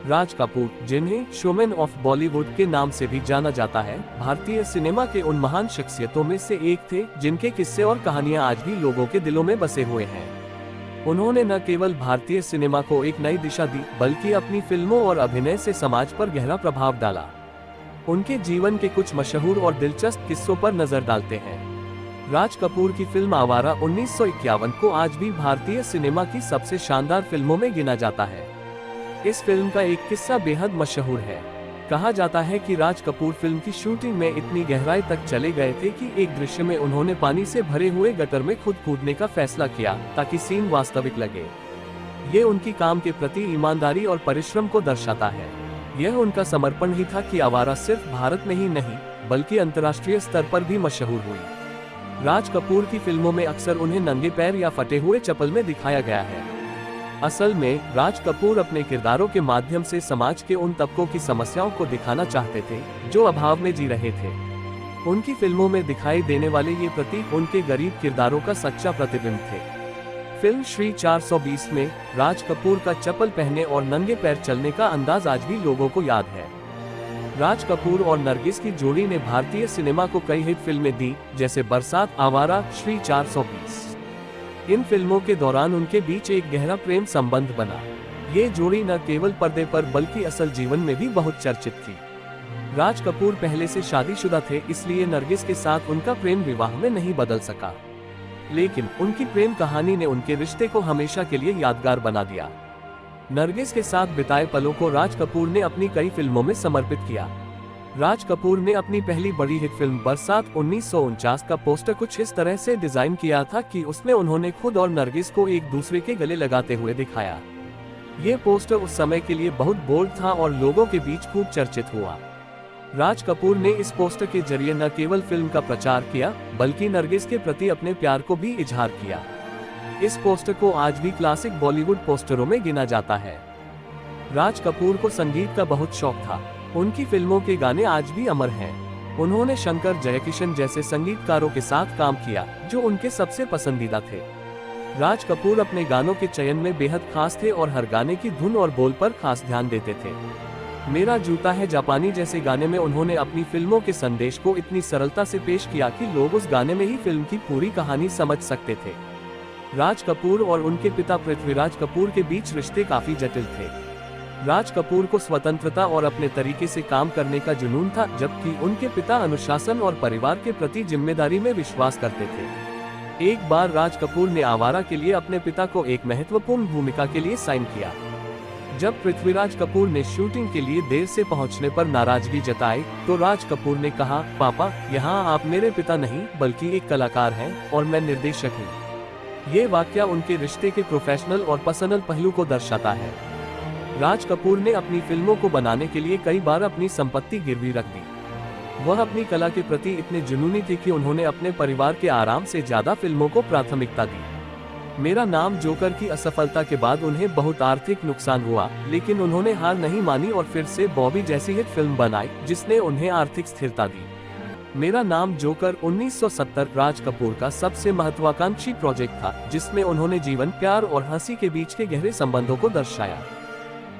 राज कपूर, जिन्हें showman of Bollywood के नाम से भी जाना जाता है, भारतीय सिनेमा के उन महान शख्सियतों में से एक थे जिनके किस्से और कहानियां आज भी लोगों के दिलों में बसे हुए हैं। उन्होंने न केवल भारतीय सिनेमा को एक नई दिशा दी, बल्कि अपनी फिल्मों और अभिनय से समाज पर गहरा प्रभाव डाला। उनके जीवन के कुछ मशहूर और दिलचस्प किस्सों पर नजर डालते हैं। राज कपूर की फिल्म आवारा 1951 को आज भी भारतीय सिनेमा की सबसे शानदार फिल्मों में गिना जाता है। इस फिल्म का एक किस्सा बेहद मशहूर है। कहा जाता है कि राज कपूर फिल्म की शूटिंग में इतनी गहराई तक चले गए थे कि एक दृश्य में उन्होंने पानी से भरे हुए गटर में खुद कूदने का फैसला किया ताकि सीन वास्तविक लगे। ये उनकी काम के प्रति ईमानदारी और परिश्रम को दर्शाता है। यह उनका समर्पण ही था कि आवारा सिर्फ भारत में ही नहीं बल्कि अंतर्राष्ट्रीय स्तर पर भी मशहूर हुई। राज कपूर की फिल्मों में अक्सर उन्हें नंगे पैर या फटे हुए चप्पल में दिखाया गया है। असल में राज कपूर अपने किरदारों के माध्यम से समाज के उन तबकों की समस्याओं को दिखाना चाहते थे जो अभाव में जी रहे थे। उनकी फिल्मों में दिखाई देने वाले ये प्रतीक उनके गरीब किरदारों का सच्चा प्रतिबिंब थे। फिल्म श्री 420 में राज कपूर का चप्पल पहने और नंगे पैर चलने का अंदाज आज भी लोगों को याद है। राज कपूर और नरगिस की जोड़ी ने भारतीय सिनेमा को कई हिट फिल्में दी, जैसे बरसात, आवारा, श्री 420। इन फिल्मों के दौरान उनके बीच एक गहरा प्रेम संबंध बना। ये जोड़ी न केवल पर्दे पर बल्कि असल जीवन में भी बहुत चर्चित थी। राज कपूर पहले से शादीशुदा थे, इसलिए नरगिस के साथ उनका प्रेम विवाह में नहीं बदल सका। लेकिन उनकी प्रेम कहानी ने उनके रिश्ते को हमेशा के लिए यादगार बना दिया। नरगिस के साथ बिताए पलों को राज कपूर ने अपनी कई फिल्मों में समर्पित किया। राज कपूर ने अपनी पहली बड़ी हिट फिल्म बरसात 1949 का पोस्टर कुछ इस तरह से डिजाइन किया था कि उसमें उन्होंने खुद और नरगिस को एक दूसरे के गले लगाते हुए दिखाया। ये पोस्टर उस समय के लिए बहुत बोल्ड था और लोगों के बीच खूब चर्चित हुआ। राज कपूर ने इस पोस्टर के जरिए न केवल फिल्म का प्रचार किया बल्कि नरगिस के प्रति अपने प्यार को भी इजहार किया। इस पोस्टर को आज भी क्लासिक बॉलीवुड पोस्टरों में गिना जाता है। राज कपूर को संगीत का बहुत शौक था। उनकी फिल्मों के गाने आज भी अमर हैं। उन्होंने शंकर जयकिशन जैसे संगीतकारों के साथ काम किया जो उनके सबसे पसंदीदा थे। राज कपूर अपने गानों के चयन में बेहद खास थे और हर गाने की धुन और बोल पर खास ध्यान देते थे। मेरा जूता है जापानी जैसे गाने में उन्होंने अपनी फिल्मों के संदेश को इतनी सरलता से पेश किया कि लोग उस गाने में ही फिल्म की पूरी कहानी समझ सकते थे। राज कपूर और उनके पिता पृथ्वीराज कपूर के बीच रिश्ते काफी जटिल थे। राज कपूर को स्वतंत्रता और अपने तरीके से काम करने का जुनून था, जबकि उनके पिता अनुशासन और परिवार के प्रति जिम्मेदारी में विश्वास करते थे। एक बार राज कपूर ने आवारा के लिए अपने पिता को एक महत्वपूर्ण भूमिका के लिए साइन किया। जब पृथ्वीराज कपूर ने शूटिंग के लिए देर से पहुंचने पर नाराजगी जताई तो राज कपूर ने कहा, पापा, यहाँ आप मेरे पिता नहीं बल्कि एक कलाकार हैं और मैं निर्देशक हूँ। ये वाकया उनके रिश्ते के प्रोफेशनल और पर्सनल पहलू को दर्शाता है। राज कपूर ने अपनी फिल्मों को बनाने के लिए कई बार अपनी संपत्ति गिरवी रख दी। वह अपनी कला के प्रति इतने जुनूनी थे कि उन्होंने अपने परिवार के आराम से ज्यादा फिल्मों को प्राथमिकता दी। मेरा नाम जोकर की असफलता के बाद उन्हें बहुत आर्थिक नुकसान हुआ, लेकिन उन्होंने हार नहीं मानी और फिर से बॉबी जैसी हिट फिल्म बनाई जिसने उन्हें आर्थिक स्थिरता दी। मेरा नाम जोकर 1970 राज कपूर का सबसे महत्वाकांक्षी प्रोजेक्ट था, जिसमें उन्होंने जीवन, प्यार और हंसी के बीच के गहरे संबंधों को दर्शाया।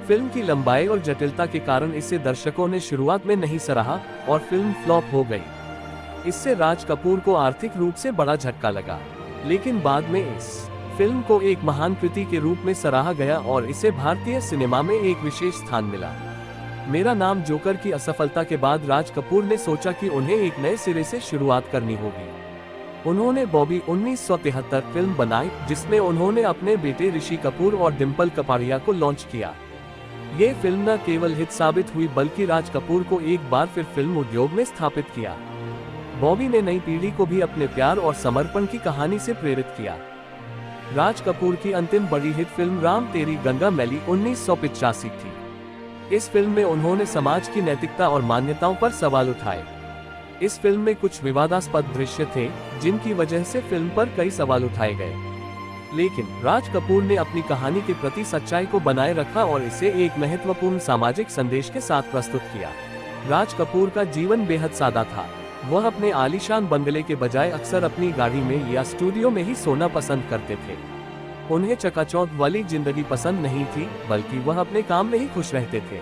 फिल्म की लंबाई और जटिलता के कारण इसे दर्शकों ने शुरुआत में नहीं सराहा और फिल्म फ्लॉप हो गई। इससे राज कपूर को आर्थिक रूप से बड़ा झटका लगा, लेकिन बाद में इस फिल्म को एक महान कृति के रूप में सराहा गया और इसे भारतीय सिनेमा में एक विशेष स्थान मिला। मेरा नाम जोकर की असफलता के बाद राज कपूर ने सोचा कि उन्हें एक नए सिरे से शुरुआत करनी होगी। उन्होंने बॉबी 1973 फिल्म बनाई, जिसमें उन्होंने अपने बेटे ऋषि कपूर और डिम्पल कपाड़िया को लॉन्च किया। ये फिल्म न केवल हिट साबित हुई बल्कि राज कपूर को एक बार फिर फिल्म उद्योग में स्थापित किया। बॉबी ने नई पीढ़ी को भी अपने प्यार और समर्पण की कहानी से प्रेरित किया। राज कपूर की अंतिम बड़ी हिट फिल्म राम तेरी गंगा मैली 1985 थी। इस फिल्म में उन्होंने समाज की नैतिकता और मान्यताओं पर सवाल उठाए। इस फिल्म में कुछ विवादास्पद दृश्य थे जिनकी वजह से फिल्म पर कई सवाल उठाए गए, लेकिन राज कपूर ने अपनी कहानी के प्रति सच्चाई को बनाए रखा और इसे एक महत्वपूर्ण सामाजिक संदेश के साथ प्रस्तुत किया। राज कपूर का जीवन बेहद सादा था। वह अपने आलीशान बंगले के बजाय अक्सर अपनी गाड़ी में या स्टूडियो में ही सोना पसंद करते थे। उन्हें चकाचौंध वाली जिंदगी पसंद नहीं थी, बल्कि वह अपने काम में ही खुश रहते थे।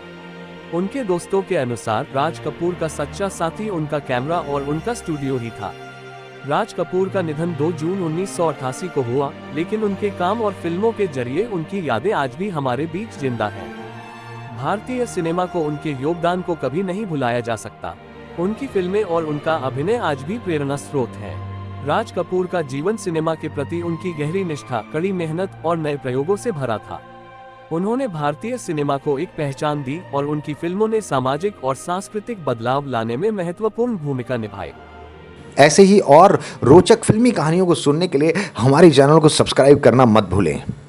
उनके दोस्तों के अनुसार राज कपूर का सच्चा साथी उनका कैमरा और उनका स्टूडियो ही था। राज कपूर का निधन 2 जून 1988 को हुआ, लेकिन उनके काम और फिल्मों के जरिए उनकी यादें आज भी हमारे बीच जिंदा हैं। भारतीय सिनेमा को उनके योगदान को कभी नहीं भुलाया जा सकता। उनकी फिल्में और उनका अभिनय आज भी प्रेरणा स्रोत हैं। राज कपूर का जीवन सिनेमा के प्रति उनकी गहरी निष्ठा, कड़ी मेहनत और नए प्रयोगों से भरा था। उन्होंने भारतीय सिनेमा को एक पहचान दी और उनकी फिल्मों ने सामाजिक और सांस्कृतिक बदलाव लाने में महत्वपूर्ण भूमिका निभाई। ऐसे ही और रोचक फिल्मी कहानियों को सुनने के लिए हमारे चैनल को सब्सक्राइब करना मत भूलें।